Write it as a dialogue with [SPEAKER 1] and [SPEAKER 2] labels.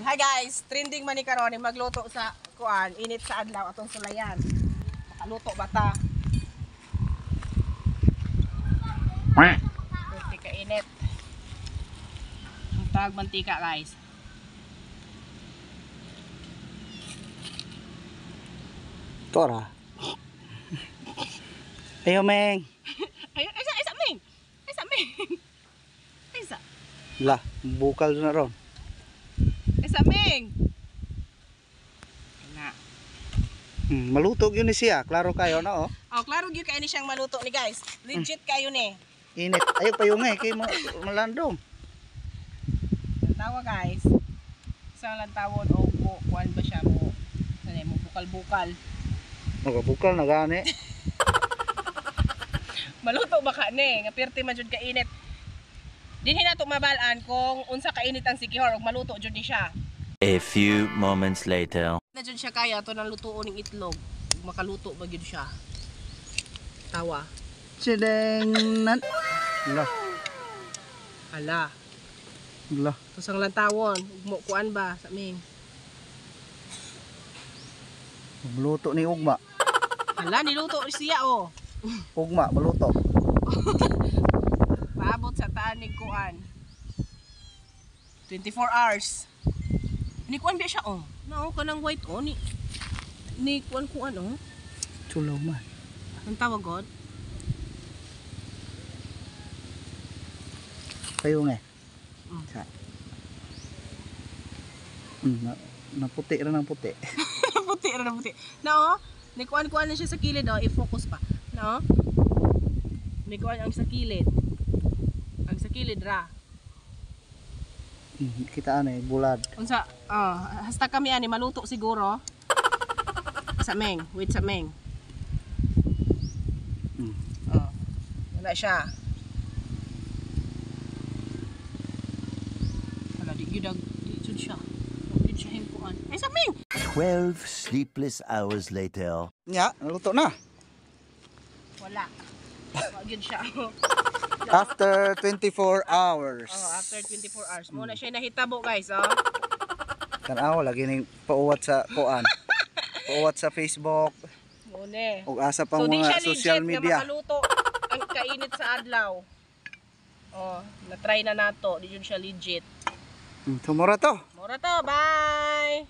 [SPEAKER 1] Hi guys, trending man ni karon magluto sa kuan, init sa adlaw atong sulayan. Makaluto ba ta? Mantika init. Ang tag mantika guys.
[SPEAKER 2] Tora. Ayo Meng.
[SPEAKER 1] Ay isa Ming. Isa Ming. Isa.
[SPEAKER 2] Lah, bukal na ron.
[SPEAKER 1] Isa Ming. Na.
[SPEAKER 2] Maluto yun ni siya. Klaro kayo na oh.
[SPEAKER 1] Oh, klaro gyud kay ni siyang maluto ni guys. Legit kayo ni.
[SPEAKER 2] Init. Ayo pa yung kay mo malandong.
[SPEAKER 1] Tawa guys. Isang lang tawon o kuan ba siya mo. Sane mo bukal-bukal.
[SPEAKER 2] Bukal na gani.
[SPEAKER 1] Maluto ba ka ni? Nga pirti man jud ka init. Dinhi nato mabalaan kung unsa ka init ang sikihor ug maluto jud ni siya.
[SPEAKER 3] A few moments later.
[SPEAKER 1] Na jud siya kaya to nang lutuon ning itlog. Ug makaluto ba gyud siya. Tawa.
[SPEAKER 2] Sideng nan. Lah,
[SPEAKER 1] Hala.
[SPEAKER 2] lah.
[SPEAKER 1] Tusang lang tawon ug mo kuan ba sa ming.
[SPEAKER 2] Maluto ni ugma.
[SPEAKER 1] Hala niluto siya oh.
[SPEAKER 2] Ugma maluto.
[SPEAKER 1] Paabot sa taan ning kuan. 24 hours. Ni kuan ba siya oh. Nao kanang white oh ni kuan oh.
[SPEAKER 2] Chulaw man.
[SPEAKER 1] Ang tawag god?
[SPEAKER 2] Kayo nga.
[SPEAKER 1] Mm.
[SPEAKER 2] Sa. Naputi ra ng puti.
[SPEAKER 1] Puti na puti. Na oh, ni kuan na siya sa kilid oh, i-focus pa. No? Ni kuan ang sa kilid. Ang sa kilid ra.
[SPEAKER 2] Kita ano bulad.
[SPEAKER 1] Unsa hasta kami ani maluto siguro. Sa Meng, wait sa Meng. Oh. Wala siya. Wala di gyud siya. Di siya himpuan. Ay sa Meng.
[SPEAKER 3] 12 sleepless hours later.
[SPEAKER 2] Nya, naluto na.
[SPEAKER 1] Wala. Wala gyud siya.
[SPEAKER 2] After 24 hours.
[SPEAKER 1] Oh, after 24 hours. Muna siya nahitabo guys, oh.
[SPEAKER 2] Tanaw lagi ning pauwat sa kuan. Pauwat sa Facebook
[SPEAKER 1] Muna.
[SPEAKER 2] ug asa pang
[SPEAKER 1] So di
[SPEAKER 2] mga
[SPEAKER 1] siya
[SPEAKER 2] social
[SPEAKER 1] legit
[SPEAKER 2] media.
[SPEAKER 1] nga makaluto ang kainit sa adlaw. Oh, na-try na nato, di yun siya legit.
[SPEAKER 2] Tumora to.
[SPEAKER 1] Mura to, bye!